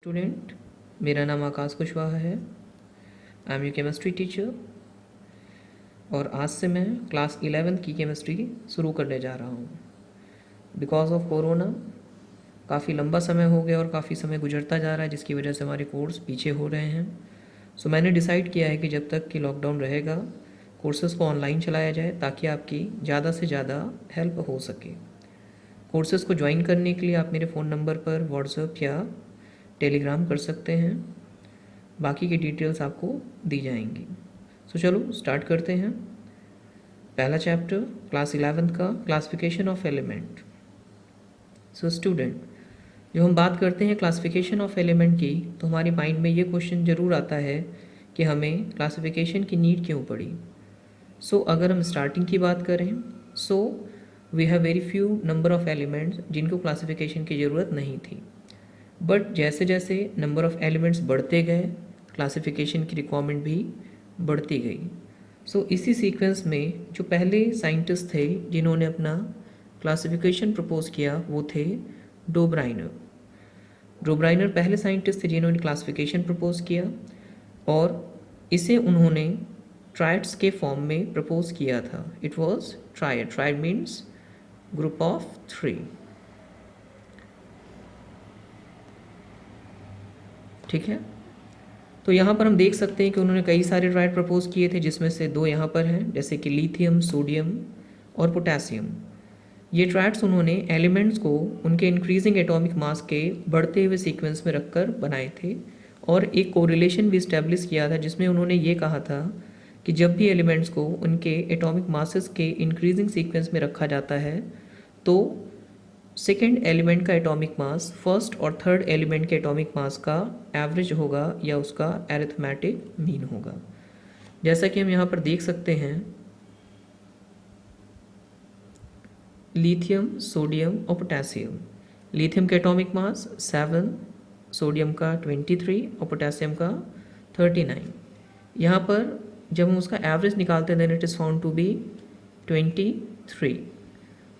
Student, मेरा नाम आकाश कुशवाहा है। I am you chemistry teacher और आज से मैं क्लास 11th की केमिस्ट्री शुरू करने जा रहा हूँ। बिकॉज ऑफ कोरोना काफ़ी लंबा समय हो गया और काफ़ी समय गुजरता जा रहा है, जिसकी वजह से हमारे कोर्स पीछे हो रहे हैं। सो मैंने डिसाइड किया है कि जब तक कि लॉकडाउन रहेगा कोर्सेज़ को ऑनलाइन चलाया जाए ताकि आपकी ज़्यादा से ज़्यादा हेल्प हो सके। कोर्सेज़ को ज्वाइन करने के लिए आप मेरे फ़ोन नंबर पर व्हाट्सएप या टेलीग्राम कर सकते हैं। बाकी की डिटेल्स आपको दी जाएंगी। सो चलो स्टार्ट करते हैं। पहला चैप्टर क्लास 11th का classification of element. So student, जब हम बात करते हैं क्लासिफिकेशन ऑफ एलिमेंट की तो हमारे माइंड में ये क्वेश्चन ज़रूर आता है कि हमें क्लासिफिकेशन की नीड क्यों पड़ी। सो अगर हम स्टार्टिंग की बात करें so we have very few number of elements जिनको क्लासिफिकेशन की ज़रूरत नहीं थी। बट जैसे जैसे नंबर ऑफ़ एलिमेंट्स बढ़ते गए क्लासिफिकेशन की रिक्वायरमेंट भी बढ़ती गई। सो इसी सीक्वेंस में जो पहले साइंटिस्ट थे जिन्होंने अपना क्लासिफिकेशन प्रपोज किया वो थे डोब्राइनर। डोब्राइनर पहले साइंटिस्ट थे जिन्होंने क्लासिफिकेशन प्रपोज किया और इसे उन्होंने ट्राइड्स के फॉर्म में प्रपोज किया था। It was tried. Tried means group of 3। ठीक है, तो यहाँ पर हम देख सकते हैं कि उन्होंने कई सारे ट्राइड प्रपोज किए थे, जिसमें से 2 यहाँ पर हैं, जैसे कि लिथियम, सोडियम और पोटेशियम। ये ट्राइड्स उन्होंने एलिमेंट्स को उनके इंक्रीजिंग एटॉमिक मास के बढ़ते हुए सीक्वेंस में रखकर बनाए थे और एक कोरिलेशन भी इस्टेब्लिश किया था, जिसमें उन्होंने ये कहा था कि जब भी एलिमेंट्स को उनके एटॉमिक मासेस के इंक्रीजिंग सीक्वेंस में रखा जाता है तो सेकेंड एलिमेंट का एटॉमिक मास फर्स्ट और थर्ड एलिमेंट के एटॉमिक मास का एवरेज होगा या उसका एरिथमेटिक मीन होगा। जैसा कि हम यहाँ पर देख सकते हैं, लिथियम, सोडियम और पोटेशियम। लिथियम का एटॉमिक मास 7, सोडियम का 23 और पोटेशियम का 39। यहाँ पर जब हम उसका एवरेज निकालते हैं then it is found to be 23।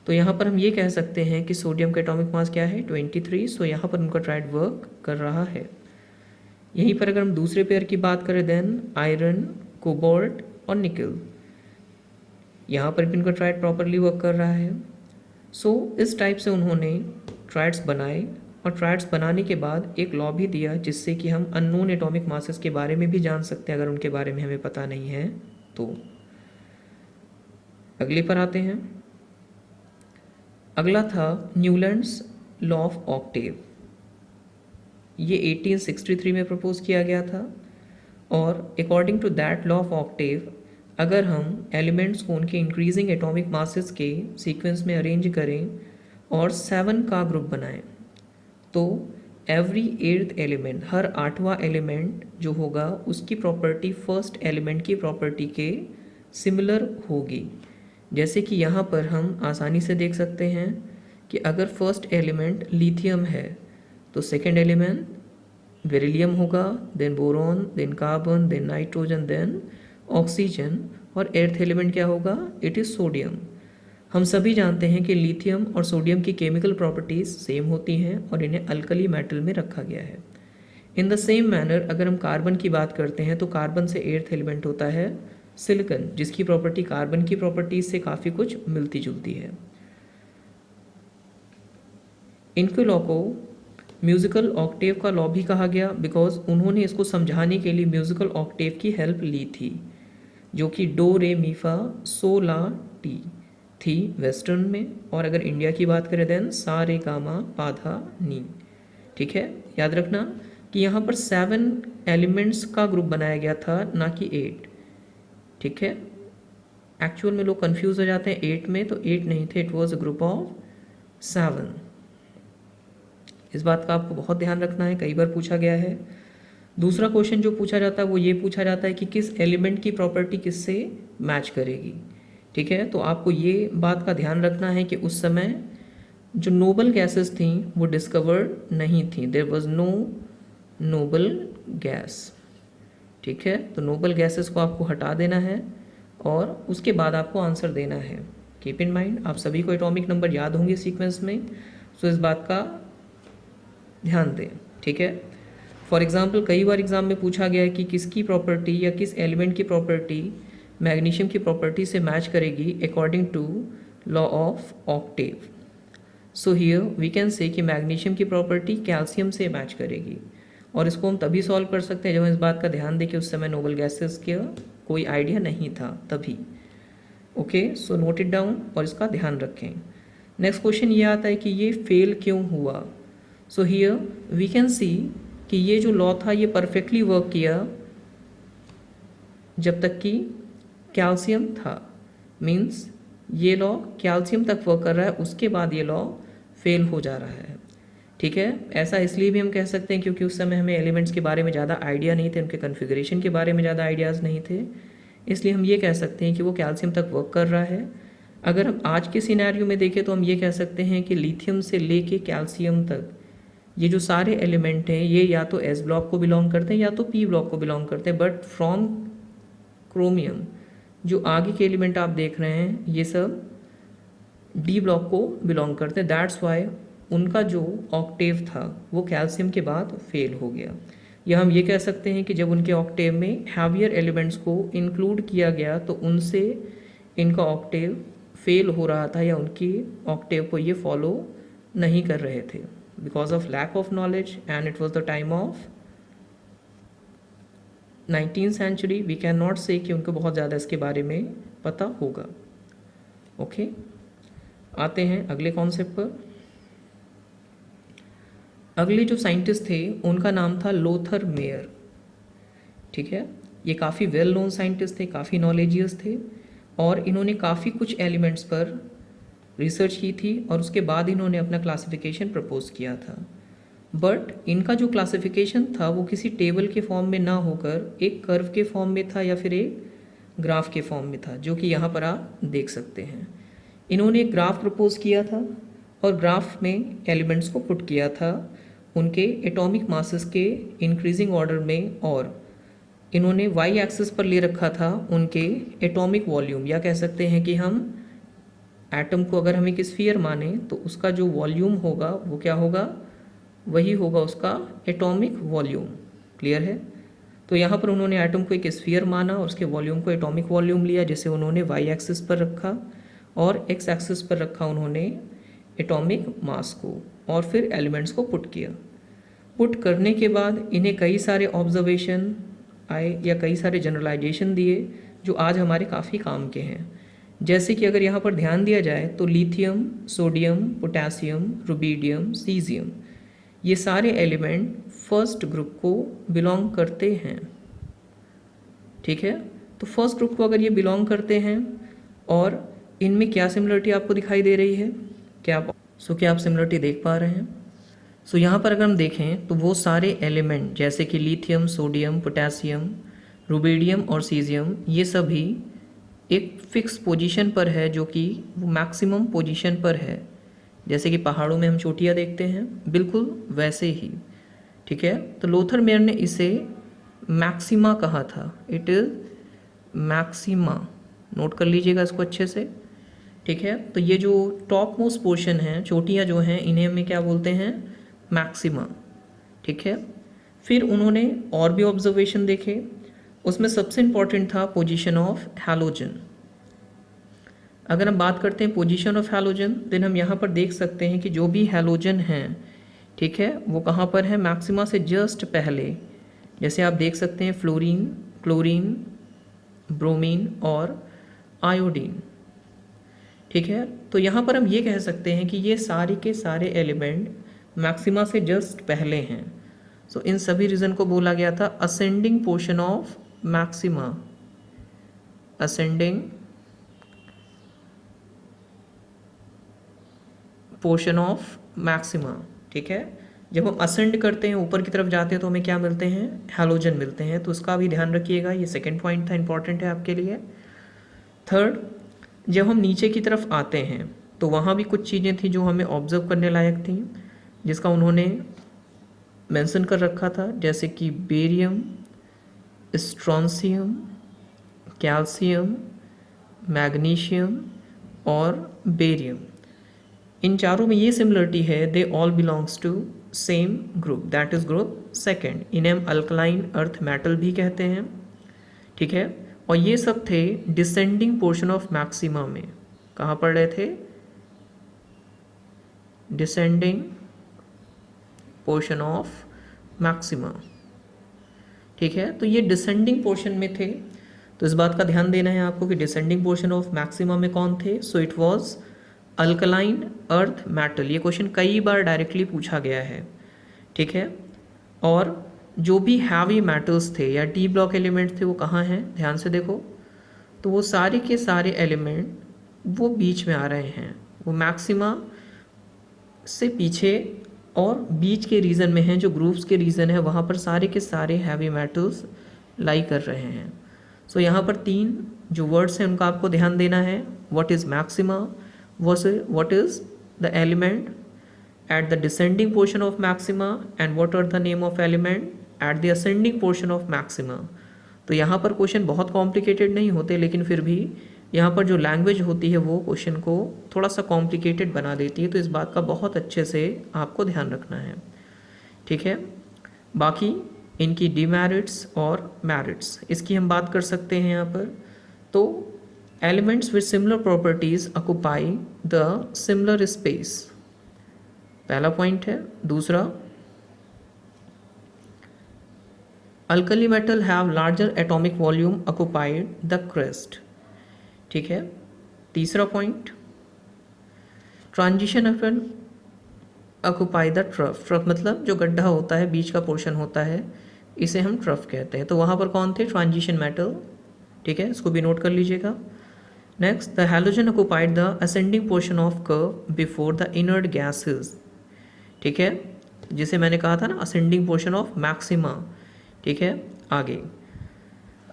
तो यहाँ पर हम ये कह सकते हैं कि सोडियम का एटॉमिक मास क्या है 23। सो यहाँ पर उनका ट्राइड वर्क कर रहा है। यहीं पर अगर हम दूसरे पेयर की बात करें देन आयरन, कोबाल्ट और निकल, यहाँ पर भी उनका ट्राइड प्रॉपरली वर्क कर रहा है। सो इस टाइप से उन्होंने ट्राइड्स बनाए और ट्राइड्स बनाने के बाद एक लॉ भी दिया जिससे कि हम अननोन एटॉमिक मासेस के बारे में भी जान सकते हैं अगर उनके बारे में हमें पता नहीं है तो। अगले पर आते हैं। अगला था न्यूलैंड्स लॉ ऑफ ऑक्टेव। ये 1863 में प्रपोज किया गया था और according to that law of octave अगर हम एलिमेंट्स को उनके इंक्रीजिंग एटॉमिक मासेस के सीक्वेंस में अरेंज करें और 7 का ग्रुप बनाएं तो एवरी 8th एलिमेंट, हर 8वां एलिमेंट जो होगा उसकी प्रॉपर्टी फर्स्ट एलिमेंट की प्रॉपर्टी के सिमिलर होगी। जैसे कि यहाँ पर हम आसानी से देख सकते हैं कि अगर फर्स्ट एलिमेंट लिथियम है तो सेकेंड एलिमेंट बेरिलियम होगा, then boron, then carbon, then nitrogen, then oxygen और एर्थ एलिमेंट क्या होगा, इट इज़ सोडियम। हम सभी जानते हैं कि लिथियम और सोडियम की केमिकल प्रॉपर्टीज़ सेम होती हैं और इन्हें अल्कली मेटल में रखा गया है। इन द सेम मैनर अगर हम कार्बन की बात करते हैं तो कार्बन से एर्थ एलिमेंट होता है सिलिकॉन, जिसकी प्रॉपर्टी कार्बन की प्रॉपर्टीज से काफ़ी कुछ मिलती जुलती है। इनके लॉ को म्यूजिकल ऑक्टेव का लॉ भी कहा गया बिकॉज उन्होंने इसको समझाने के लिए म्यूजिकल ऑक्टेव की हेल्प ली थी, जो कि डो रे मी फा सो ला टी थी वेस्टर्न में, और अगर इंडिया की बात करें देन सा रे गा मा पा धा नी। ठीक है, याद रखना कि यहाँ पर 7 एलिमेंट्स का ग्रुप बनाया गया था, ना कि 8। ठीक है, एक्चुअल में लोग कंफ्यूज हो जाते हैं 8 में, तो 8 नहीं थे, it was a group of 7। इस बात का आपको बहुत ध्यान रखना है, कई बार पूछा गया है। दूसरा क्वेश्चन जो पूछा जाता है वो ये पूछा जाता है कि किस एलिमेंट की प्रॉपर्टी किससे मैच करेगी। ठीक है, तो आपको ये बात का ध्यान रखना है कि उस समय जो नोबल गैसेस थी वो डिस्कवर्ड नहीं थी, there was no noble gas. ठीक है, तो नोबल गैसेस को आपको हटा देना है और उसके बाद आपको आंसर देना है। कीप इन माइंड, आप सभी को एटॉमिक नंबर याद होंगे सीक्वेंस में, सो इस बात का ध्यान दें। ठीक है, फॉर एग्जांपल कई बार एग्जाम में पूछा गया है कि किसकी प्रॉपर्टी या किस एलिमेंट की प्रॉपर्टी मैग्नीशियम की प्रॉपर्टी से मैच करेगी according to law of octave. So here we can say कि मैग्नीशियम की प्रॉपर्टी कैल्शियम से मैच करेगी, और इसको हम तभी सॉल्व कर सकते हैं जब हम इस बात का ध्यान दें कि उस समय नोबल गैसेस का कोई आइडिया नहीं था तभी। Okay, so note it down और इसका ध्यान रखें। नेक्स्ट क्वेश्चन ये आता है कि ये फेल क्यों हुआ। So here we can see कि ये जो लॉ था ये परफेक्टली वर्क किया जब तक कि कैल्शियम था, मीन्स ये लॉ कैल्शियम तक वर्क कर रहा है, उसके बाद ये लॉ फेल हो जा रहा है। ठीक है, ऐसा इसलिए भी हम कह सकते हैं क्योंकि उस समय हमें एलिमेंट्स के बारे में ज़्यादा आइडिया नहीं थे, उनके कन्फिगरेशन के बारे में ज़्यादा आइडियाज़ नहीं थे, इसलिए हम ये कह सकते हैं कि वो कैल्शियम तक वर्क कर रहा है। अगर हम आज के सिनेरियो में देखें तो हम ये कह सकते हैं कि लिथियम से लेके कैल्शियम तक ये जो सारे एलिमेंट हैं ये या तो एस ब्लॉक को बिलोंग करते हैं या तो पी ब्लॉक को बिलोंग करते हैं, बट फ्रॉम क्रोमियम जो आगे के एलिमेंट आप देख रहे हैं ये सब डी ब्लॉक को बिलोंग करते हैं। दैट्स वाई उनका जो ऑक्टेव था वो कैल्शियम के बाद फेल हो गया। या हम ये कह सकते हैं कि जब उनके ऑक्टेव में हैवियर एलिमेंट्स को इंक्लूड किया गया तो उनसे इनका ऑक्टेव फेल हो रहा था, या उनकी ऑक्टेव को ये फॉलो नहीं कर रहे थे because of lack of knowledge, and it was the time of 19th century. We can not say कि उनको बहुत ज़्यादा इसके बारे में पता होगा। ओके, आते हैं अगले कॉन्सेप्ट पर। अगले जो साइंटिस्ट थे उनका नाम था लोथर मेयर। ठीक है, ये काफ़ी वेल नोन साइंटिस्ट थे, काफ़ी नॉलेजियस थे, और इन्होंने काफ़ी कुछ एलिमेंट्स पर रिसर्च की थी और उसके बाद इन्होंने अपना क्लासिफिकेशन प्रपोज किया था। बट इनका जो क्लासिफिकेशन था वो किसी टेबल के फॉर्म में ना होकर एक कर्व के फॉर्म में था या फिर एक ग्राफ के फॉर्म में था, जो कि यहाँ पर आप देख सकते हैं। इन्होंने एक ग्राफ प्रपोज किया था और ग्राफ में एलिमेंट्स को पुट किया था उनके एटॉमिक मासेस के इंक्रीजिंग ऑर्डर में, और इन्होंने वाई एक्सिस पर ले रखा था उनके एटॉमिक वॉल्यूम, या कह सकते हैं कि हम एटम को अगर हम एक स्फीयर माने तो उसका जो वॉल्यूम होगा वो क्या होगा, वही होगा उसका एटॉमिक वॉल्यूम। क्लियर है? तो यहाँ पर उन्होंने एटम को एक स्फीयर माना और उसके वॉल्यूम को एटॉमिक वॉल्यूम लिया, जिसे उन्होंने वाई एक्सिस पर रखा, और एक्स एक्सिस पर रखा उन्होंने एटॉमिक मास को, और फिर एलिमेंट्स को पुट किया। पुट करने के बाद इन्हें कई सारे ऑब्जर्वेशन आए या कई सारे जनरलाइजेशन दिए जो आज हमारे काफ़ी काम के हैं। जैसे कि अगर यहाँ पर ध्यान दिया जाए तो lithium, sodium, potassium, rubidium, caesium, ये सारे एलिमेंट फर्स्ट ग्रुप को बिलोंग करते हैं। ठीक है, तो फर्स्ट ग्रुप को अगर ये बिलोंग करते हैं, और इनमें क्या सिमिलरिटी आपको दिखाई दे रही है, क्या आप सिमिलरिटी देख पा रहे हैं? सो यहाँ पर अगर हम देखें तो वो सारे एलिमेंट जैसे कि लिथियम, सोडियम, पोटेशियम, रुबिडियम और सीजियम, ये सभी एक फिक्स पोजीशन पर है, जो कि वो मैक्सिमम पोजीशन पर है। जैसे कि पहाड़ों में हम चोटियाँ देखते हैं, बिल्कुल वैसे ही। ठीक है, तो लोथर मेयर ने इसे मैक्सिमा कहा था। इट इज़ मैक्सिमा, नोट कर लीजिएगा इसको अच्छे से। ठीक है, तो ये जो टॉप मोस्ट पोर्शन है, चोटियाँ जो हैं, इन्हें हमें क्या बोलते हैं, मैक्सिमा। ठीक है, फिर उन्होंने और भी ऑब्जर्वेशन देखे, उसमें सबसे इम्पॉर्टेंट था पोजीशन ऑफ हैलोजन। अगर हम बात करते हैं पोजीशन ऑफ हैलोजन, देन हम यहाँ पर देख सकते हैं कि जो भी हैलोजन हैं, ठीक है, वो कहाँ पर है, मैक्सिमा से जस्ट पहले। जैसे आप देख सकते हैं फ्लोरीन, क्लोरीन, ब्रोमीन और आयोडीन। ठीक है, तो यहाँ पर हम ये कह सकते हैं कि ये सारे के सारे एलिमेंट मैक्सिमा से जस्ट पहले हैं। सो इन सभी रीजन को बोला गया था ascending portion of maxima, ascending portion of maxima. ठीक है, जब हम असेंड करते हैं, ऊपर की तरफ जाते हैं, तो हमें क्या मिलते हैं, हैलोजन मिलते हैं। तो उसका भी ध्यान रखिएगा, ये सेकेंड पॉइंट था, इंपॉर्टेंट है आपके लिए। थर्ड, जब हम नीचे की तरफ आते हैं तो वहाँ भी कुछ चीज़ें थी जो हमें ऑब्जर्व करने लायक थी, जिसका उन्होंने मेंशन कर रखा था, जैसे कि बेरियम, स्ट्रॉन्सियम, कैल्शियम, मैग्नीशियम और बेरियम। इन चारों में ये सिमिलरिटी है, they all belongs to same group, that is group second, इन्हें हम अल्कलाइन अर्थ मेटल भी कहते हैं, ठीक है। और ये सब थे डिसेंडिंग पोर्शन ऑफ मैक्सिमा में। कहाँ पढ़ रहे थे? डिसेंडिंग पोर्शन ऑफ मैक्सिमा, ठीक है। तो ये डिसेंडिंग पोर्शन में थे, तो इस बात का ध्यान देना है आपको कि डिसेंडिंग पोर्शन ऑफ मैक्सिमा में कौन थे? So it was alkaline earth metal. ये क्वेश्चन कई बार डायरेक्टली पूछा गया है, ठीक है। और जो भी हैवी मेटल्स थे या डी ब्लॉक एलिमेंट्स थे वो कहाँ हैं? ध्यान से देखो, तो वो सारे के सारे एलिमेंट वो बीच में आ रहे हैं, वो मैक्सिमा से पीछे और बीच के रीजन में हैं, जो ग्रुप्स के रीजन है वहाँ पर सारे के सारे हैवी मेटल्स लाई कर रहे हैं। सो यहाँ पर तीन जो वर्ड्स हैं उनका आपको ध्यान देना है। What is maxima, what is the element at the descending portion of maxima and what are the name of element at the ascending portion of maxima। तो यहाँ पर क्वेश्चन बहुत कॉम्प्लिकेटेड नहीं होते, लेकिन फिर भी यहाँ पर जो लैंग्वेज होती है वो क्वेश्चन को थोड़ा सा कॉम्प्लिकेटेड बना देती है, तो इस बात का बहुत अच्छे से आपको ध्यान रखना है, ठीक है। बाकी इनकी डिमेरिट्स और मेरिट्स इसकी हम बात कर सकते हैं यहाँ पर। तो elements with similar properties occupy the similar space, पहला पॉइंट है। दूसरा, alkali metal have larger atomic volume occupied the crest, ठीक है। तीसरा point, transition upon occupy the trough. Trough मतलब जो गड्ढा होता है, बीच का पोर्शन होता है, इसे हम ट्रफ कहते हैं। तो वहाँ पर कौन थे? ट्रांजिशन मेटल, ठीक है, इसको भी नोट कर लीजिएगा। Next, the halogen occupied the ascending portion of curve before the inert gases, ठीक है, जिसे मैंने कहा था ना असेंडिंग पोर्शन ऑफ मैक्सिमा, ठीक है। आगे,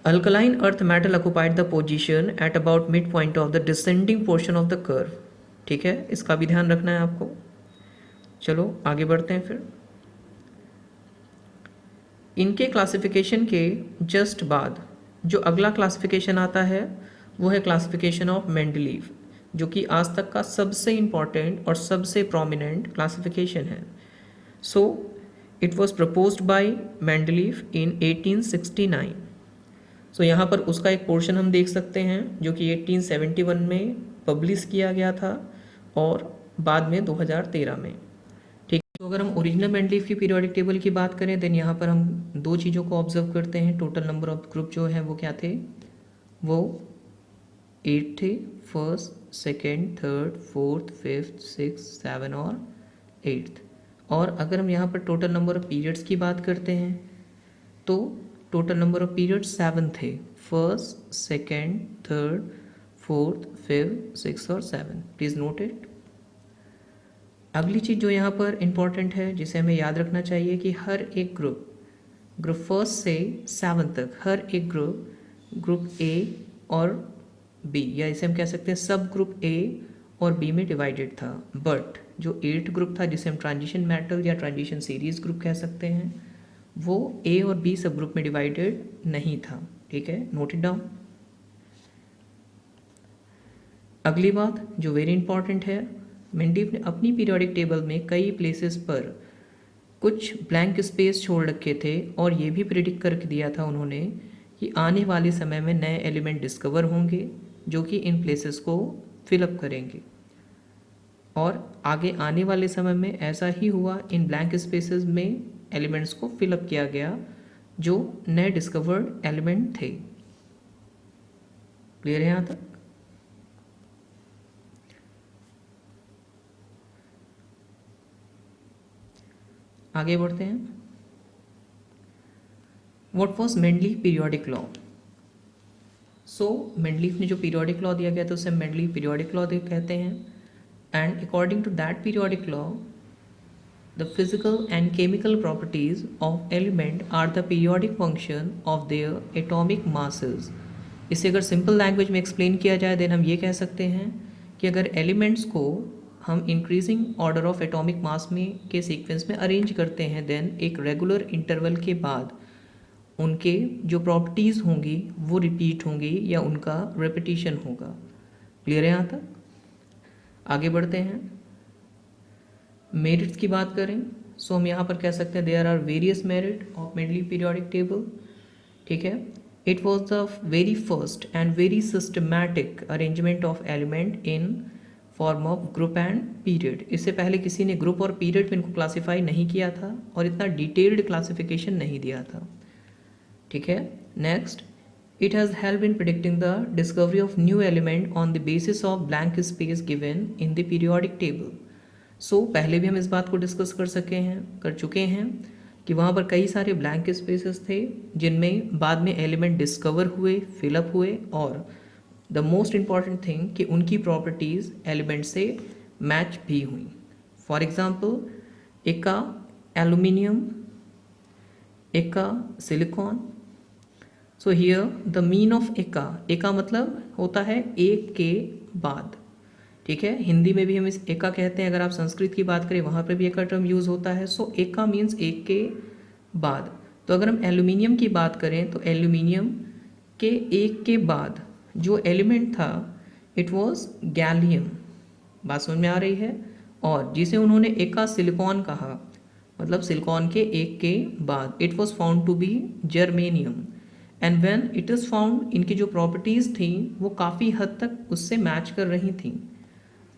alkaline earth metal occupied the position at about mid point of the descending portion of the curve, ठीक है, इसका भी ध्यान रखना है आपको। चलो आगे बढ़ते हैं फिर। इनके क्लासिफिकेशन के जस्ट बाद जो अगला क्लासिफिकेशन आता है वो है क्लासिफिकेशन ऑफ मेंडलीव, जो कि आज तक का सबसे इम्पॉर्टेंट और सबसे प्रोमिनेंट क्लासिफिकेशन है। So it was proposed by Mendeleev in 1869। So यहाँ पर उसका एक पोर्शन हम देख सकते हैं जो कि 1871 में पब्लिश किया गया था और बाद में 2013 में, ठीक है। तो अगर हम ओरिजिनल मेंडलीव की पीरियोडिक टेबल की बात करें, देन यहाँ पर हम दो चीज़ों को ऑब्जर्व करते हैं। टोटल नंबर ऑफ ग्रुप जो है वो क्या थे? वो 8 थे, first, second, third, fourth, fifth, six, 7 और 8th। और अगर हम यहाँ पर टोटल नंबर ऑफ पीरियड्स की बात करते हैं तो टोटल नंबर ऑफ पीरियड्स 7 थे, first, second, third, fourth, fifth, six और 7। Please note it. अगली चीज़ जो यहाँ पर इम्पॉर्टेंट है जिसे हमें याद रखना चाहिए कि हर एक ग्रुप फर्स्ट से 7 तक, हर एक ग्रुप ए और बी, या इसे हम कह सकते हैं सब ग्रुप ए और बी में डिवाइडेड था। बट जो 8th ग्रुप था जिसे हम ट्रांजिशन मेटल या ट्रांजिशन सीरीज ग्रुप कह सकते हैं, वो ए और बी सब ग्रुप में डिवाइडेड नहीं था, ठीक है, नोट इट डाउन। अगली बात जो वेरी इंपॉर्टेंट है, मेंडलीव ने अपनी पीरियोडिक टेबल में कई प्लेसेस पर कुछ ब्लैंक स्पेस छोड़ रखे थे और ये भी प्रिडिक्ट करके दिया था उन्होंने कि आने वाले समय में नए एलिमेंट डिस्कवर होंगे जो कि इन प्लेसेस को फिलअप करेंगे। और आगे आने वाले समय में ऐसा ही हुआ, इन ब्लैंक स्पेसेस में एलिमेंट्स को फिलअप किया गया जो नए डिस्कवर्ड एलिमेंट थे। क्लियर है यहाँ तक? आगे बढ़ते हैं। What was Mendeleev periodic law? So Mendeleev ने जो पीरियोडिक लॉ दिया गया था उसे मेंडलीव पीरियोडिक लॉ कहते हैं। And according to that periodic law, the physical and chemical properties of element are the periodic function of their atomic masses. इसे अगर सिंपल लैंग्वेज में एक्सप्लेन किया जाए देन हम ये कह सकते हैं कि अगर एलिमेंट्स को हम increasing order of atomic mass में के सीक्वेंस में अरेंज करते हैं, देन एक रेगुलर इंटरवल के बाद उनके जो प्रॉपर्टीज़ होंगी वो रिपीट होंगी या उनका रेपिटेशन होगा। क्लियर है यहाँ तक? आगे बढ़ते हैं। मेरिट्स की बात करें सो हम यहाँ पर कह सकते हैं there are various merit of Mendeleev periodic table, ठीक है। It was the very first and very systematic arrangement of element in form of group and period. इससे पहले किसी ने ग्रुप और पीरियड में इनको क्लासीफाई नहीं किया था और इतना डिटेल्ड क्लासिफिकेशन नहीं दिया था, ठीक है। Next, it has help in predicting the discovery of new element on the basis of blank space given in the periodic table. So पहले भी हम इस बात को डिस्कस कर चुके हैं कि वहाँ पर कई सारे ब्लैंक स्पेसेस थे जिनमें बाद में एलिमेंट डिस्कवर हुए, फिलअप हुए, और द मोस्ट इम्पॉर्टेंट थिंग कि उनकी प्रॉपर्टीज़ एलिमेंट से मैच भी हुई। फॉर एग्जाम्पल, एक का एल्यूमिनियम, एक का silicon. So here the mean of एका मतलब होता है एक के बाद, ठीक है। हिंदी में भी हम इस एका कहते हैं, अगर आप संस्कृत की बात करें वहाँ पर भी एका टर्म यूज़ होता है। सो एका मीन्स एक के बाद। तो अगर हम एल्यूमिनियम की बात करें तो एल्यूमिनियम के एक के बाद जो एलिमेंट था इट वॉज गैलियम, बात समझ में आ रही है। और जिसे उन्होंने एका सिलिकॉन कहा, मतलब सिलिकॉन के एक के बाद, it was found to be germanium. And when it is found, इनकी जो प्रॉपर्टीज़ थी वो काफ़ी हद तक उससे मैच कर रही थी।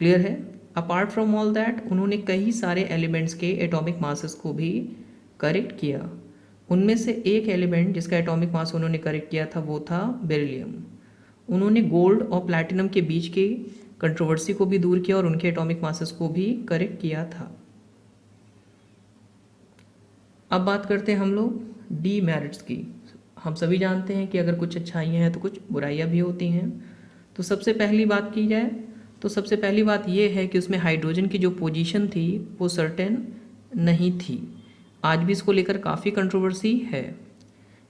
क्लियर है। अपार्ट फ्रॉम ऑल दैट उन्होंने कई सारे एलिमेंट्स के एटॉमिक मासेस को भी करेक्ट किया। उनमें से एक एलिमेंट जिसका एटॉमिक मास उन्होंने करेक्ट किया था वो था बेरिलियम। उन्होंने गोल्ड और प्लैटिनम के बीच के कंट्रोवर्सी को भी दूर किया और उनके एटॉमिक मासेस को भी करेक्ट किया था। अब बात करते हैं हम लोग डीमेरिट्स की। हम सभी जानते हैं कि अगर कुछ अच्छाइयाँ हैं तो कुछ बुराइयाँ भी होती हैं। तो सबसे पहली बात की जाए तो सबसे पहली बात यह है कि उसमें हाइड्रोजन की जो पोजीशन थी वो सर्टेन नहीं थी। आज भी इसको लेकर काफ़ी कंट्रोवर्सी है,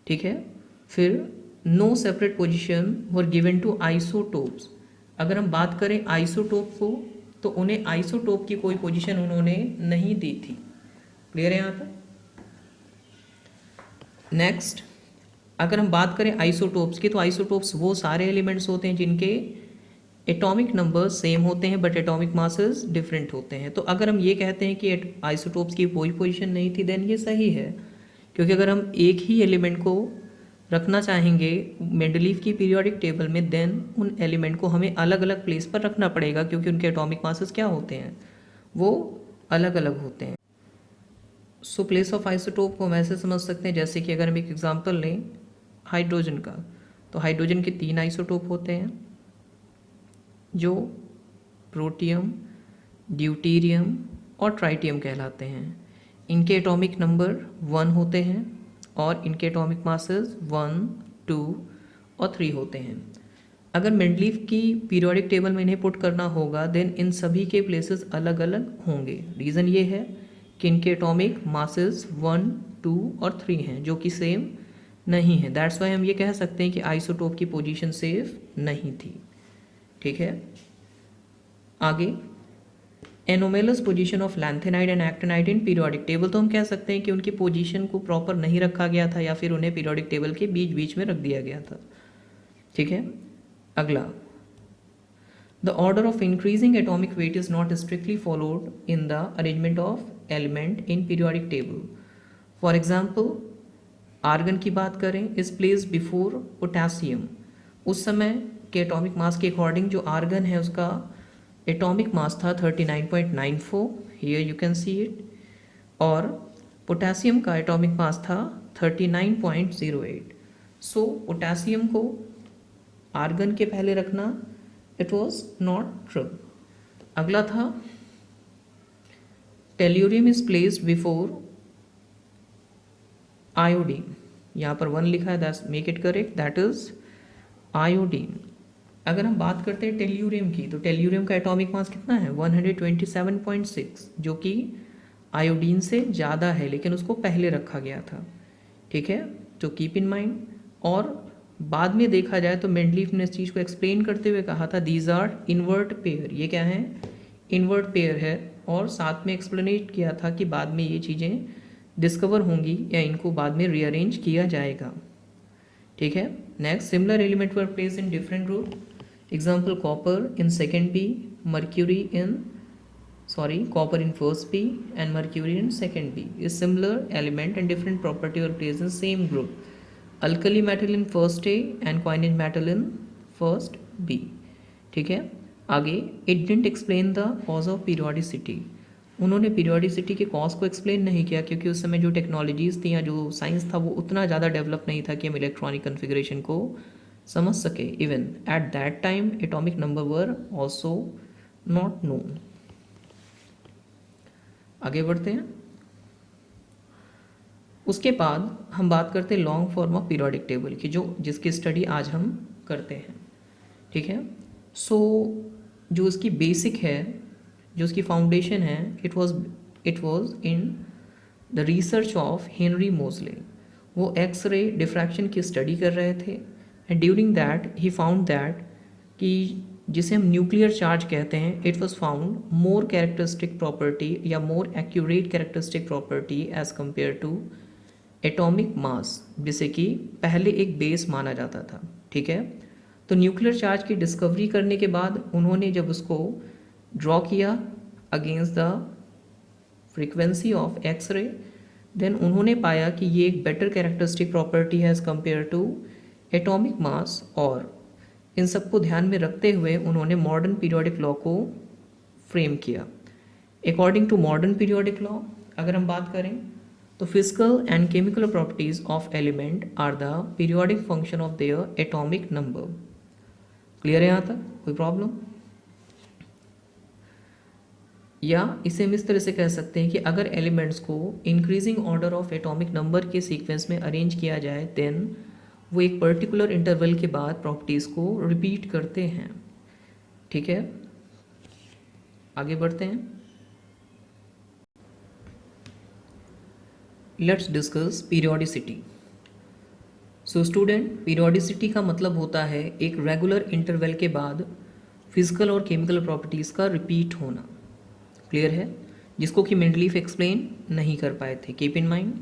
ठीक है। फिर no separate position were given to isotopes. अगर हम बात करें आइसोटोप को तो उन्हें आइसोटोप की कोई पोजीशन उन्होंने नहीं दी थी। क्लियर है यहाँ तक। नेक्स्ट, अगर हम बात करें आइसोटोप्स की तो आइसोटोप्स वो सारे एलिमेंट्स होते हैं जिनके एटॉमिक नंबर सेम होते हैं बट एटॉमिक मासेस डिफरेंट होते हैं। तो अगर हम ये कहते हैं कि आइसोटोप्स की कोई पोजीशन नहीं थी देन ये सही है, क्योंकि अगर हम एक ही एलिमेंट को रखना चाहेंगे मेंडलीव की पीरियोडिक टेबल में देन उन एलिमेंट को हमें अलग अलग प्लेस पर रखना पड़ेगा, क्योंकि उनके एटॉमिक मासेस क्या होते हैं, वो अलग अलग होते हैं। सो प्लेस ऑफ आइसोटोप को हम ऐसे समझ सकते हैं जैसे कि अगर हम एक एग्जांपल लें हाइड्रोजन का, तो हाइड्रोजन के 3 आइसोटोप होते हैं जो प्रोटियम, ड्यूटीरियम और ट्राइटियम कहलाते हैं। इनके एटॉमिक नंबर 1 होते हैं और इनके एटॉमिक मासेस 1, 2 और 3 होते हैं। अगर मेंडलीव की पीरियोडिक टेबल में इन्हें पुट करना होगा देन इन सभी के प्लेसेस अलग अलग होंगे। रीज़न ये है कि इनके एटॉमिक मासेस 1, 2 और 3 हैं जो कि सेम नहीं है। दैट्स वाई हम ये कह सकते हैं कि आइसोटोप की पोजीशन सेफ नहीं थी, ठीक है। आगे anomalous position of lanthanide and actinide in periodic table. तो हम कह सकते हैं कि उनकी पोजीशन को प्रॉपर नहीं रखा गया था या फिर उन्हें पीरियोडिक टेबल के बीच बीच में रख दिया गया था, ठीक है। अगला, the order of increasing atomic weight is not strictly followed in the arrangement of element in periodic table. For example argon की बात करें इज प्लेस बिफोर पोटेशियम। उस समय के एटॉमिक मास के अकॉर्डिंग जो आर्गन है उसका एटॉमिक मास था 39.94, here you can see it, और पोटेशियम का एटॉमिक मास था 39.08। सो पोटेशियम को आर्गन के पहले रखना इट वॉज नॉट ट्रू। अगला था tellurium is placed before iodine. यहाँ पर 1 लिखा है, that's make it correct, that is iodine. अगर हम बात करते हैं टेल्यूरियम की तो टेल्यूरियम का एटॉमिक मास कितना है 127.6, जो कि आयोडीन से ज़्यादा है लेकिन उसको पहले रखा गया था, ठीक है। तो कीप इन माइंड। और बाद में देखा जाए तो मेंडलीव ने इस चीज़ को एक्सप्लेन करते हुए कहा था दीज आर इन्वर्ट पेयर। ये क्या है, इन्वर्ट पेयर है। और साथ में एक्सप्लेनेट किया था कि बाद में ये चीज़ें डिस्कवर होंगी या इनको बाद में रीअरेंज किया जाएगा, ठीक है। Next, similar element were place in different group. Example copper in second B, mercury in sorry, copper in first B and mercury in second B is similar element and different property or place in same group. Alkali metal in first A and coinage metal in first B. ठीक है, आगे it didn't explain the cause of periodicity. उन्होंने periodicity के cause को explain नहीं किया क्योंकि उस समय जो टेक्नोलॉजीज़ थी या जो साइंस था वो उतना ज़्यादा डेवलप नहीं था कि हम इलेक्ट्रॉनिक कन्फिग्रेशन को समझ सके. Even at that time atomic number were also not known. आगे बढ़ते हैं. उसके बाद हम बात करते हैं long form of periodic table की, जिसकी स्टडी आज हम करते हैं. ठीक है, सो जो उसकी बेसिक है, जो उसकी फाउंडेशन है, it was in the research of Henry Moseley. वो एक्सरे डिफ्रैक्शन की स्टडी कर रहे थे and during that he found that कि जिसे हम न्यूक्लियर चार्ज कहते हैं, it was found more characteristic property या more accurate characteristic property as compare to atomic mass, जिसे कि पहले एक बेस माना जाता था. ठीक है, तो न्यूक्लियर चार्ज की डिस्कवरी करने के बाद उन्होंने जब उसको ड्रॉ किया against the frequency of X-ray, then उन्होंने पाया कि ये एक बेटर कैरेक्टरिस्टिक प्रॉपर्टी है as compare to atomic mass. और इन सबको ध्यान में रखते हुए उन्होंने मॉडर्न पीरियोडिक लॉ को फ्रेम किया. According to modern periodic law अगर हम बात करें तो physical and chemical properties of element are the periodic function of their atomic number. Clear है यहाँ तक? कोई प्रॉब्लम? या इसे हम इस तरह से कह सकते हैं कि अगर एलिमेंट्स को increasing order of atomic number के सीक्वेंस में अरेंज किया जाए देन वो एक पर्टिकुलर इंटरवल के बाद प्रॉपर्टीज़ को रिपीट करते हैं. ठीक है, आगे बढ़ते हैं. Let's discuss periodicity. So student, periodicity का मतलब होता है एक रेगुलर इंटरवल के बाद फिजिकल और केमिकल प्रॉपर्टीज़ का रिपीट होना. क्लियर है, जिसको कि मेंडलीफ एक्सप्लेन नहीं कर पाए थे. Keep in mind.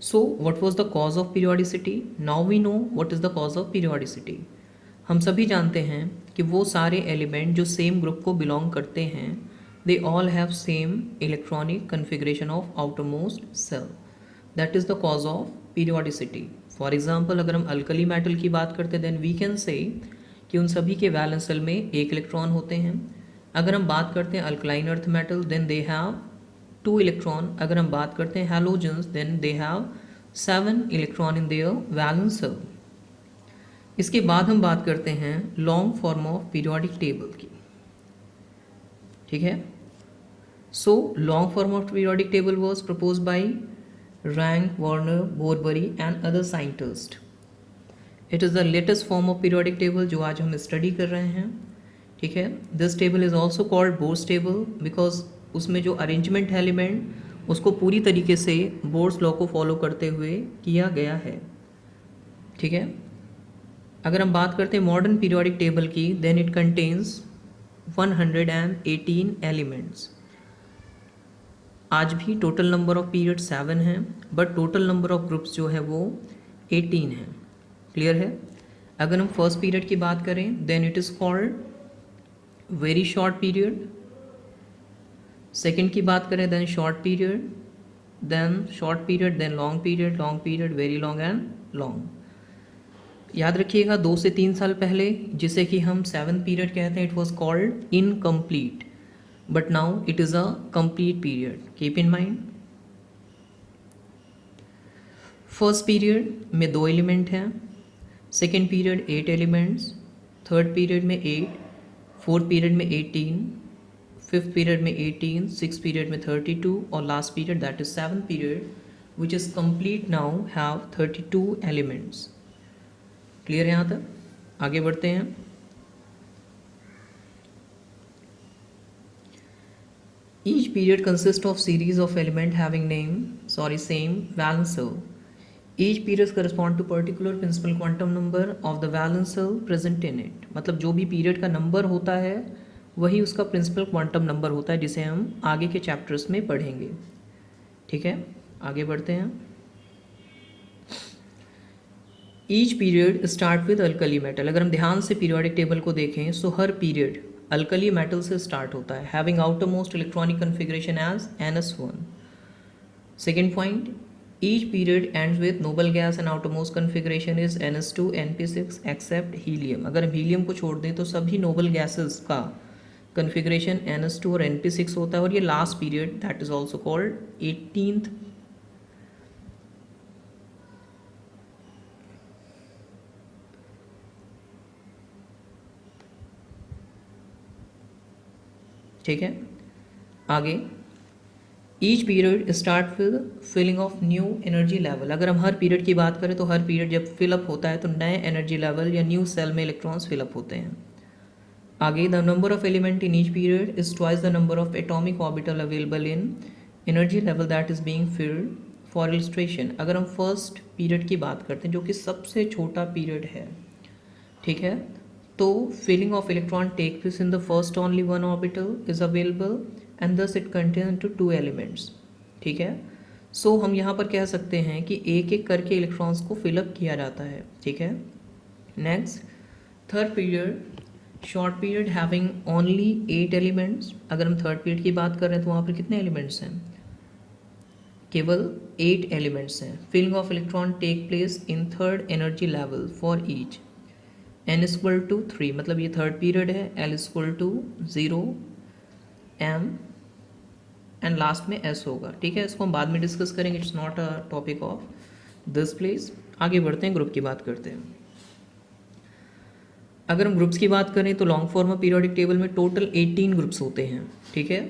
So what was the cause of periodicity? Now we know what is the cause of periodicity. हम सभी जानते हैं कि वो सारे एलिमेंट जो सेम ग्रुप को बिलोंग करते हैं, they all have same electronic configuration of outermost shell. That is the cause of periodicity. For example अगर हम अल्कली मेटल की बात करते हैं देन वी कैन से कि उन सभी के वैलेंस शेल में एक इलेक्ट्रॉन होते हैं. अगर हम बात करते हैं alkaline earth metal then they have 2 electron. अगर हम बात करते हैं halogens then they have 7 electron in their valence shell. इसके बाद हम बात करते हैं long form of periodic table की. ठीक है, so long form of periodic table was proposed by Rang, Werner, Bohr Bury and other scientist. It is the latest form of periodic table जो आज हम स्टडी कर रहे हैं. ठीक है, this table is also called Bohr's table because उसमें जो अरेंजमेंट है एलिमेंट उसको पूरी तरीके से बोर्स लॉ को फॉलो करते हुए किया गया है. ठीक है, अगर हम बात करते हैं मॉडर्न पीरियोडिक टेबल की देन इट कंटेन्स 118 एलिमेंट्स. आज भी टोटल नंबर ऑफ पीरियड 7 हैं but total number of groups जो है वो 18 हैं. क्लियर है. अगर हम फर्स्ट पीरियड की बात करें then it is called very short period. Second की बात करें then short period, then short period, then long period, very long and long. याद रखिएगा 2 से 3 साल पहले जिसे कि हम 7th पीरियड कहते हैं it was called incomplete but now it is a complete period. Keep in mind. First period में 2 एलिमेंट हैं, second period 8 elements, third period में 8, फोर्थ पीरियड में 18, फिफ्थ पीरियड में 18, सिक्स पीरियड में 32 और last period that is 7th period which is complete now have 32 elements. Clear है यहाँ तक? आगे बढ़ते हैं. Each period consists of series of element having same valence cell. Each period correspond to particular principal quantum number of the valence cell present in it. मतलब जो भी period का नंबर होता है वही उसका प्रिंसिपल क्वांटम नंबर होता है जिसे हम आगे के चैप्टर्स में पढ़ेंगे. ठीक है, आगे बढ़ते हैं. Each period start with alkali metal. अगर हम ध्यान से पीरियोडिक टेबल को देखें सो हर पीरियड अल्कली मेटल से स्टार्ट होता है, having outermost electronic configuration as NS1. Second point, each period ends with noble gas and outermost configuration is NS2 NP6 except helium. अगर हम हीलियम को छोड़ दें तो सभी नोबल गैसेस का कन्फिग्रेशन NS2 और NP6 होता है, और ये last period that is also called 18th. ठीक है, आगे each period start with filling of new energy level. अगर हम हर पीरियड की बात करें तो हर पीरियड जब फिलअप होता है तो नए एनर्जी लेवल या न्यू सेल में इलेक्ट्रॉन्स फिलअप होते हैं. आगे, the number of element in each period is twice the number of atomic orbital available in energy level that is being field. For illustration, अगर हम फर्स्ट पीरियड की बात करते हैं जो कि सबसे छोटा पीरियड है, ठीक है, तो filling of electron take place in the first only one orbital is available and thus it contain two 2 elements. ठीक है, सो हम यहाँ पर कह सकते हैं कि एक एक करके इलेक्ट्रॉन्स को फिलअप किया जाता है. ठीक है, next third period, short period having only 8 elements. अगर हम थर्ड पीरियड की बात कर रहे हैं तो वहाँ पर कितने एलिमेंट्स हैं? केवल 8 एलिमेंट्स हैं. Filling of electron take place in third energy level for each. n equal to 3, मतलब ये थर्ड पीरियड है. l equal to 0, m and last में s होगा. ठीक है, इसको हम बाद में डिस्कस करेंगे, it's not a topic of this place. आगे बढ़ते हैं, ग्रुप की बात करते हैं. अगर हम ग्रुप्स की बात करें तो लॉन्ग फॉर्म पीरियोडिक टेबल में टोटल 18 ग्रुप्स होते हैं. ठीक है,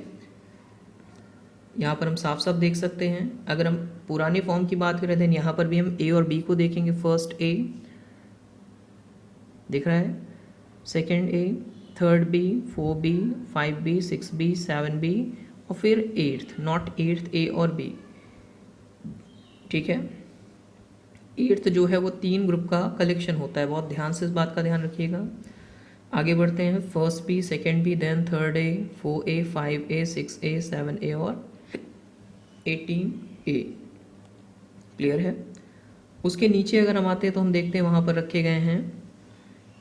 यहाँ पर हम साफ साफ देख सकते हैं. अगर हम पुराने फॉर्म की बात करें तो यहाँ पर भी हम A और B को देखेंगे. फर्स्ट A दिख रहा है, second A, third B, 4B, 5B, 6B, 7B और फिर 8th, नॉट 8th A और B. ठीक है, 8th जो है वो 3 ग्रुप का कलेक्शन होता है. बहुत ध्यान से इस बात का ध्यान रखिएगा. आगे बढ़ते हैं. First B, second B, then third A, 4A, 5A, 6A, 7A और 18A. क्लियर है. उसके नीचे अगर हम आते हैं तो हम देखते हैं वहाँ पर रखे गए हैं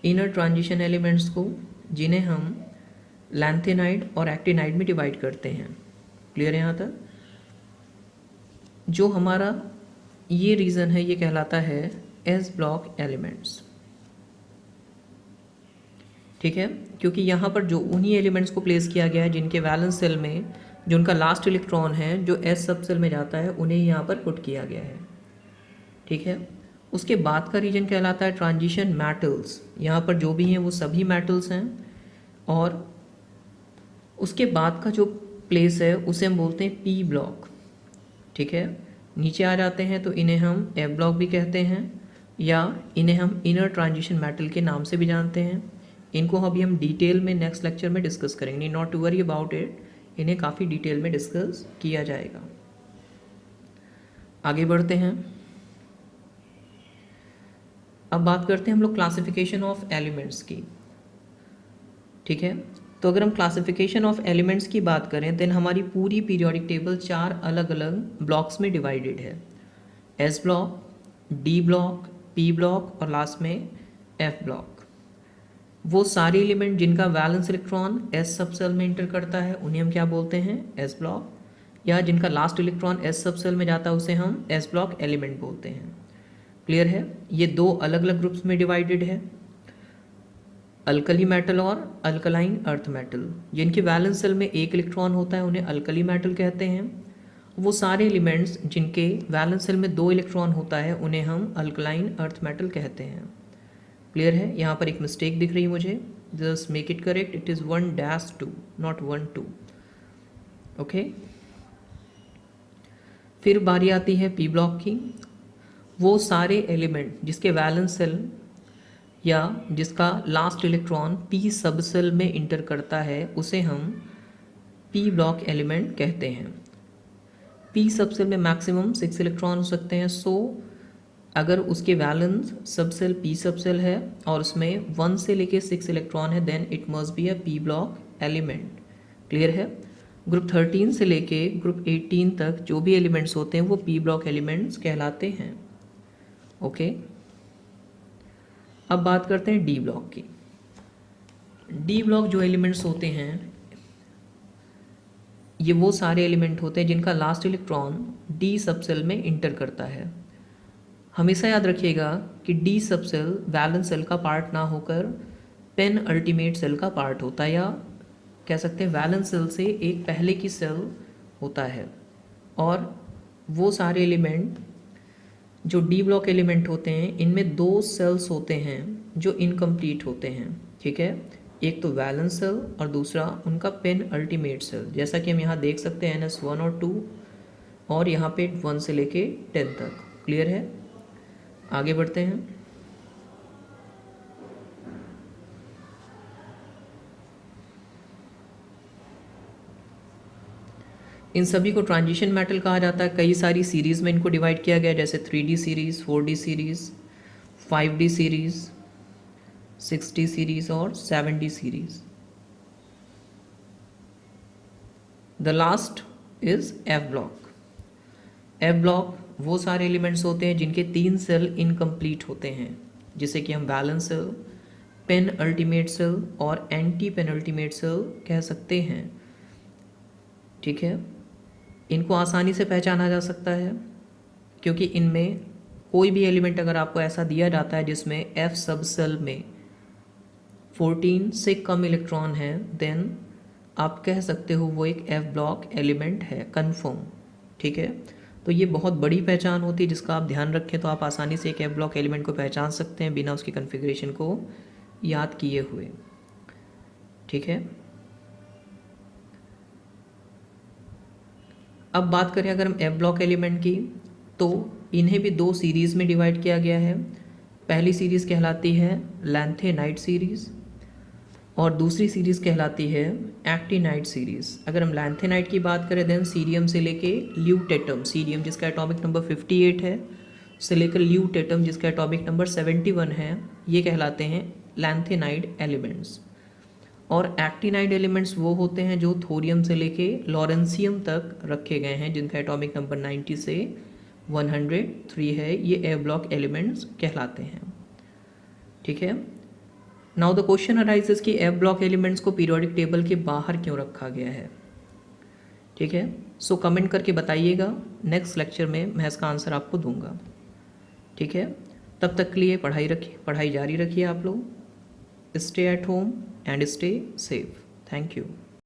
इनर ट्रांजिशन एलिमेंट्स को, जिन्हें हम लैंथेनाइड और एक्टिनाइड में डिवाइड करते हैं. क्लियर है यहाँ तक? जो हमारा ये रीजन है ये कहलाता है एस ब्लॉक एलिमेंट्स. ठीक है, क्योंकि यहाँ पर जो उन्हीं एलिमेंट्स को प्लेस किया गया है जिनके वैलेंस सेल में जो उनका लास्ट इलेक्ट्रॉन है जो एस सब सेल में जाता है, उन्हें यहाँ पर पुट किया गया है. ठीक है, उसके बाद का रीजन कहलाता है ट्रांजिशन मेटल्स. यहाँ पर जो भी हैं वो सभी मेटल्स हैं, और उसके बाद का जो प्लेस है उसे हम बोलते हैं पी ब्लॉक. ठीक है, नीचे आ जाते हैं तो इन्हें हम एफ ब्लॉक भी कहते हैं, या इन्हें हम इनर ट्रांजिशन मेटल के नाम से भी जानते हैं. इनको अभी हम डिटेल में नेक्स्ट लेक्चर में डिस्कस करेंगे. Not to worry about it, इन्हें काफ़ी डिटेल में डिस्कस किया जाएगा. आगे बढ़ते हैं. अब बात करते हैं हम लोग क्लासिफिकेशन ऑफ एलिमेंट्स की. ठीक है, तो अगर हम क्लासिफिकेशन ऑफ एलिमेंट्स की बात करें देन हमारी पूरी पीरियोडिक टेबल 4 अलग अलग ब्लॉक्स में डिवाइडेड है. S block, D block, P block और लास्ट में एफ ब्लॉक. वो सारे एलिमेंट जिनका वैलेंस इलेक्ट्रॉन एस सब सेल में इंटर करता है उन्हें हम क्या बोलते हैं? S block. या जिनका लास्ट इलेक्ट्रॉन एस सब सेल में जाता है उसे हम एस ब्लॉक एलिमेंट बोलते हैं. क्लियर है? ये 2 अलग अलग ग्रुप्स में डिवाइडेड है, अल्कली मेटल और अल्कलाइन अर्थ मेटल. जिनके वैलेंस सेल में एक इलेक्ट्रॉन होता है उन्हें अल्कली मेटल कहते हैं. वो सारे एलिमेंट्स जिनके वैलेंस सेल में 2 इलेक्ट्रॉन होता है उन्हें हम अल्कलाइन अर्थ मेटल कहते हैं. क्लियर है? यहाँ पर एक मिस्टेक दिख रही है मुझे, just make it correct. It is 1-2 not 1-2. Okay, फिर बारी आती है पी ब्लॉक की. वो सारे एलिमेंट जिसके वैलेंस सेल या जिसका लास्ट इलेक्ट्रॉन पी सब सेल में इंटर करता है उसे हम पी ब्लॉक एलिमेंट कहते हैं. पी सब सेल में मैक्सिमम 6 इलेक्ट्रॉन हो सकते हैं. सो अगर उसके वैलेंस सब सेल पी सब सेल है और उसमें 1 से लेके 6 इलेक्ट्रॉन है then it must be a p block element. Clear है? ग्रुप 13 से लेके ग्रुप 18 तक जो भी एलिमेंट्स होते हैं वो पी ब्लॉक एलिमेंट्स कहलाते हैं. ओके, अब बात करते हैं डी ब्लॉक की. डी ब्लॉक जो एलिमेंट्स होते हैं ये वो सारे एलिमेंट होते हैं जिनका लास्ट इलेक्ट्रॉन डी सबसेल में इंटर करता है। हमेशा याद रखिएगा कि डी सबसेल वैलेंस सेल का पार्ट ना होकर पेन अल्टीमेट सेल का पार्ट होता है, या कह सकते हैं वैलेंस सेल से एक पहले की सेल होता है। और वो सारे एलिमेंट जो डी ब्लॉक एलिमेंट होते हैं इनमें दो सेल्स होते हैं जो इनकम्प्लीट होते हैं, ठीक है। एक तो वैलेंस सेल और दूसरा उनका पेन अल्टीमेट सेल, जैसा कि हम यहाँ देख सकते हैं NS1 और 2, और यहाँ पे 1 से लेके 10 तक। क्लियर है? आगे बढ़ते हैं। इन सभी को ट्रांजिशन मेटल कहा जाता है। कई सारी सीरीज़ में इनको डिवाइड किया गया, जैसे 3D series, 4D series, 5D series, 6D series और 7D series. The last is F block. F block वो सारे एलिमेंट्स होते हैं जिनके 3 सेल इनकम्प्लीट होते हैं, जिसे कि हम valence shell, penultimate shell और एंटी पेन अल्टीमेट सेल कह सकते हैं, ठीक है। इनको आसानी से पहचाना जा सकता है क्योंकि इनमें कोई भी एलिमेंट अगर आपको ऐसा दिया जाता है जिसमें एफ सब सेल में 14 से कम इलेक्ट्रॉन है, देन आप कह सकते हो वो एक एफ ब्लॉक एलिमेंट है, कंफर्म, ठीक है। तो ये बहुत बड़ी पहचान होती है जिसका आप ध्यान रखें तो आप आसानी से एक एफ ब्लॉक एलिमेंट को पहचान सकते हैं बिना उसकी कन्फिग्रेशन को याद किए हुए, ठीक है। अब बात करें अगर हम एफ ब्लॉक एलिमेंट की, तो इन्हें भी 2 सीरीज़ में डिवाइड किया गया है। पहली सीरीज़ कहलाती है लैंथेनाइट सीरीज़ और दूसरी सीरीज़ कहलाती है एक्टिनाइट सीरीज़। अगर हम लैंथेनाइट की बात करें देन सीरियम से लेके ल्यूटेटम, सीरियम जिसका एटॉमिक नंबर 58 है, से लेकर ल्यूटेटम जिसका एटॉमिक नंबर 71 है, ये कहलाते हैं लैंथेनाइट एलिमेंट्स। और एक्टिनाइड एलिमेंट्स वो होते हैं जो थोरियम से लेके लॉरेंसियम तक रखे गए हैं, जिनका एटॉमिक नंबर 90 से 103 है, ये एफ ब्लॉक एलिमेंट्स कहलाते हैं, ठीक है। नाउ द क्वेश्चन अराइजेस कि एफ ब्लॉक एलिमेंट्स को पीरियोडिक टेबल के बाहर क्यों रखा गया है, ठीक है। सो कमेंट करके बताइएगा, नेक्स्ट लेक्चर में मैं इसका आंसर आपको दूंगा, ठीक है। तब तक के लिए पढ़ाई जारी रखिए आप लोग। Stay at home and stay safe. Thank you.